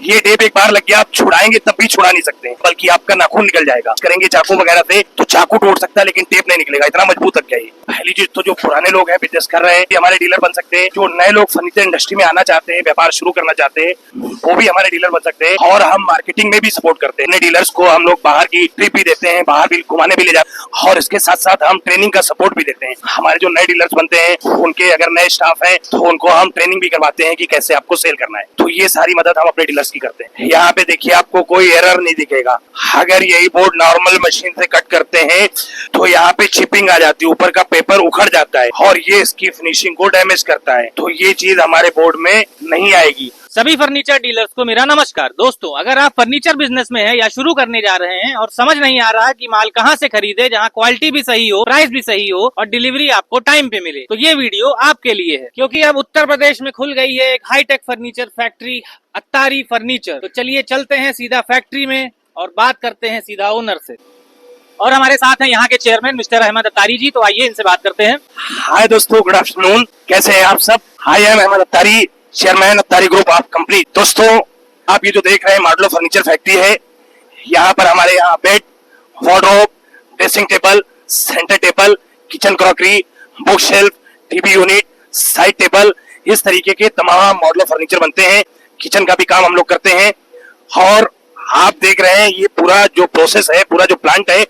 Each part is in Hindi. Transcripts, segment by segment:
ये टेप एक बार लग गया, आप छुड़ाएंगे तब भी छुड़ा नहीं सकते, बल्कि आपका नाखून निकल जाएगा। करेंगे चाकू वगैरह से तो चाकू टूट सकता है, लेकिन टेप नहीं निकलेगा, इतना मजबूत लग गया ये। पहली चीज तो जो पुराने लोग हैं, बिजनेस कर रहे हैं, ये हमारे डीलर बन सकते हैं। जो नए लोग फर्नीचर इंडस्ट्री में आना चाहते हैं, व्यापार शुरू करना चाहते हैं, वो भी हमारे डीलर बन सकते हैं। और हम मार्केटिंग में भी सपोर्ट करते हैं। डीलर्स को हम लोग बाहर की ट्रिप भी देते हैं, बाहर भी घुमाने भी ले जाते हैं, और इसके साथ साथ हम ट्रेनिंग का सपोर्ट भी देते हैं। हमारे जो नए डीलर्स बनते हैं, उनके अगर नए स्टाफ है तो उनको हम ट्रेनिंग भी करवाते हैं कि कैसे आपको सेल करना है। तो ये सारी मदद हम अपने डीलर्स की करते हैं। यहाँ पे देखिए, आपको कोई एरर नहीं दिखेगा। अगर यही बोर्ड नॉर्मल मशीन से कट करते हैं तो यहाँ पे चिपिंग आ जाती है, ऊपर का पेपर उखड़ जाता है और ये इसकी फिनिशिंग को डैमेज करता है। तो ये चीज हमारे बोर्ड में नहीं आएगी। सभी फर्नीचर डीलर्स को मेरा नमस्कार। दोस्तों, अगर आप फर्नीचर बिजनेस में हैं या शुरू करने जा रहे हैं और समझ नहीं आ रहा कि माल कहां से खरीदे जहां क्वालिटी भी सही हो, प्राइस भी सही हो और डिलीवरी आपको टाइम पे मिले, तो ये वीडियो आपके लिए है। क्योंकि अब उत्तर प्रदेश में खुल गई है एक hi tech furniture factory, Attari furniture. तो चलिए चलते हैं सीधा फैक्ट्री में और बात करते हैं सीधा ओनर से। और हमारे साथ हैं यहाँ के चेयरमैन मिस्टर अहमद अत्तारी जी। तो आइए इनसे बात करते हैं। हाय दोस्तों, गुड आफ्टरनून, कैसे हैं आप सब? I am Ahmad Attari, chairman Attari group of company. दोस्तों, आप ये जो देख रहे हैं मॉडलो फर्नीचर फैक्ट्री है। यहाँ पर हमारे यहाँ bed, wardrobe, dressing table, centre table, kitchen crockery, book shelf, TV unit, side table, इस तरीके के तमाम मॉडलो फर्नीचर बनते हैं। किचन का भी काम हम लोग करते हैं। और आप देख रहे हैं ये पूरा जो प्रोसेस है, पूरा जो प्लांट है,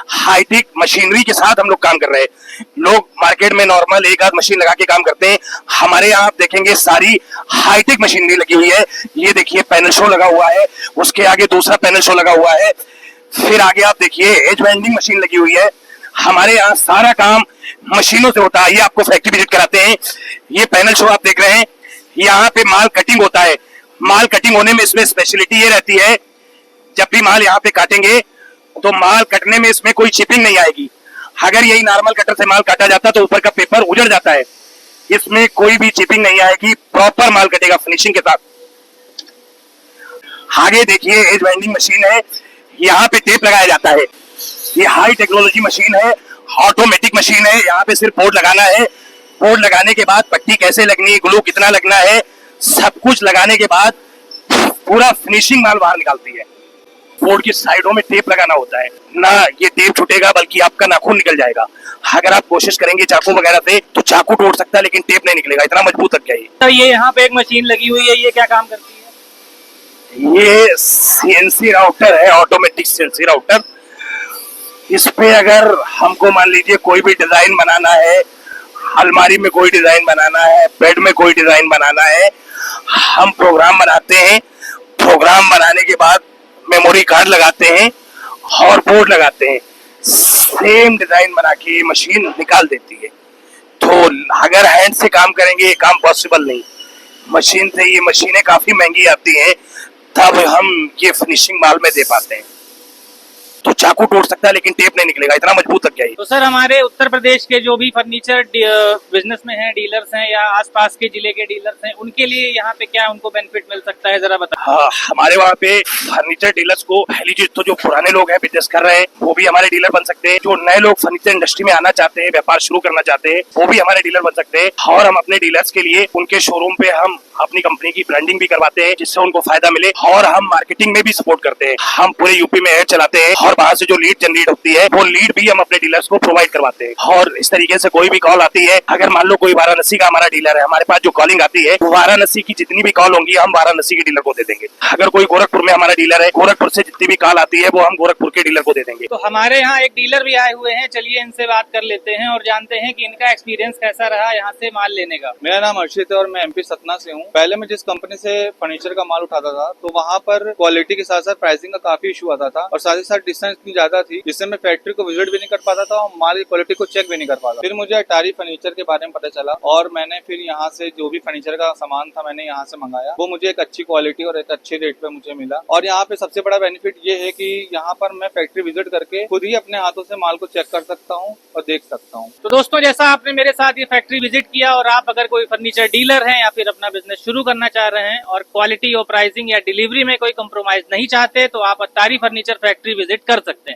हाईटेक मशीनरी के साथ हम लोग काम कर रहे हैं। लोग मार्केट में नॉर्मल एक आध मशीन लगा के काम करते हैं, हमारे यहाँ आप देखेंगे सारी हाईटेक मशीनरी लगी हुई है। ये देखिए पैनल शो लगा हुआ है, उसके आगे दूसरा पैनल शो लगा हुआ है, फिर आगे आप देखिए एज वेल्डिंग मशीन लगी हुई है। हमारे यहाँ सारा काम मशीनों से होता है। ये आपको फैक्ट्री विजिट कराते हैं। ये पैनल शो आप देख रहे हैं, यहाँ पे माल कटिंग होता है। माल कटिंग होने में इसमें स्पेशलिटी ये रहती है, जब भी माल यहाँ पे काटेंगे तो माल कटने में इसमें कोई चिपिंग नहीं आएगी। अगर यही नॉर्मल कटर से माल काटा जाता तो ऊपर का पेपर उजड़ जाता है, इसमें कोई भी चिपिंग नहीं आएगी, प्रॉपर माल कटेगा फिनिशिंग के साथ। आगे देखिए एज वाइंडिंग मशीन है, यहाँ पे टेप लगाया जाता है। ये हाई टेक्नोलॉजी मशीन है, ऑटोमेटिक मशीन है। यहाँ पे सिर्फ बोर्ड लगाना है। बोर्ड लगाने के बाद पट्टी कैसे लगनी है, ग्लू कितना लगना है, सब कुछ लगाने के बाद पूरा फिनिशिंग माल बाहर निकालती है। बोर्ड की साइडों में टेप लगाना होता है ना, ये टेप छूटेगा बल्कि आपका नाखून निकल जाएगा। अगर आप कोशिश करेंगे चाकू वगैरह से तो चाकू टूट सकता है, लेकिन टेप नहीं निकलेगा, इतना मजबूत लग गया ये। तो ये यहाँ पे एक मशीन लगी हुई है, ये क्या काम करती है? ये सीएनसी राउटर है, ऑटोमेटिक सीएनसी राउटर। इस पे अगर हमको मान लीजिए कोई भी डिजाइन बनाना है, अलमारी में कोई डिजाइन बनाना है, बेड में कोई डिजाइन बनाना है, हम प्रोग्राम बनाते हैं। प्रोग्राम बनाने के बाद मेमोरी कार्ड लगाते हैं और बोर्ड लगाते हैं, सेम डिजाइन बना के ये मशीन निकाल देती है। तो अगर हैंड से काम करेंगे ये काम पॉसिबल नहीं। मशीन से ये मशीनें काफी महंगी आती हैं, तब हम ये फिनिशिंग माल में दे पाते हैं। तो चाकू टूट सकता है, लेकिन टेप नहीं निकलेगा, इतना मजबूत लग गया ये। तो सर, हमारे उत्तर प्रदेश के जो भी फर्नीचर बिजनेस में हैं, डीलर्स हैं या आसपास के जिले के डीलर्स हैं, उनके लिए यहाँ पे क्या उनको बेनिफिट मिल सकता है, जरा बताएं। हाँ, हमारे वहाँ पे फर्नीचर डीलर्स को पहली चीज तो जो पुराने लोग हैं, बिजनेस कर रहे हैं, वो भी हमारे डीलर बन सकते हैं। जो नए लोग फर्नीचर इंडस्ट्री में आना चाहते हैं, व्यापार शुरू करना चाहते हैं, वो भी हमारे डीलर बन सकते हैं। और हम अपने डीलर्स के लिए उनके शोरूम पे हम अपनी कंपनी की ब्रांडिंग भी करवाते हैं, जिससे उनको फायदा मिले। और हम मार्केटिंग में भी सपोर्ट करते हैं। हम पूरे यूपी में एड चलाते हैं और बाहर से जो लीड जनरेट होती है, वो लीड भी हम अपने डीलर्स को प्रोवाइड करवाते हैं। और इस तरीके से कोई भी कॉल आती है, अगर मान लो कोई वाराणसी का हमारा डीलर है, हमारे पास जो कॉलिंग आती है, वाराणसी की जितनी भी कॉल होंगी हम वाराणसी के डीलर को दे देंगे। अगर कोई गोरखपुर में हमारा डीलर है, गोरखपुर से जितनी भी कॉल आती है वो हम गोरखपुर के डीलर को दे देंगे। तो हमारे यहाँ एक डीलर भी आए हुए हैं, चलिए इनसे बात कर लेते हैं और जानते हैं कि इनका एक्सपीरियंस कैसा रहा यहाँ से माल लेने का। मेरा नाम अर्षित है और मैं एमपी सतना से हूँ। पहले मैं जिस कंपनी से फर्नीचर का माल उठाता था, तो वहाँ पर क्वालिटी के साथ साथ प्राइसिंग का काफी इशू आता था और साथ ही साथ डिस्टेंस इतनी ज्यादा थी, जिससे मैं फैक्ट्री को विजिट भी नहीं कर पाता था और माल की क्वालिटी को चेक भी नहीं कर पाता। फिर मुझे अटारी फर्नीचर के बारे में पता चला और मैंने फिर यहाँ से जो भी फर्नीचर का सामान था मैंने यहाँ से मंगाया। वो मुझे एक अच्छी क्वालिटी और एक अच्छे रेट पे मुझे मिला। और यहाँ पे सबसे बड़ा बेनिफिट ये है कि यहाँ पर मैं फैक्ट्री विजिट करके खुद ही अपने हाथों से माल को चेक कर सकता हूँ और देख सकता हूँ। तो दोस्तों, जैसा आपने मेरे साथ ये फैक्ट्री विजिट किया और आप अगर कोई फर्नीचर डीलर हैं या फिर अपना बिजनेस शुरू करना चाह रहे हैं और क्वालिटी और प्राइसिंग या डिलीवरी में कोई कॉम्प्रोमाइज नहीं चाहते, तो आप अत्तारी फर्नीचर फैक्ट्री विजिट कर सकते हैं।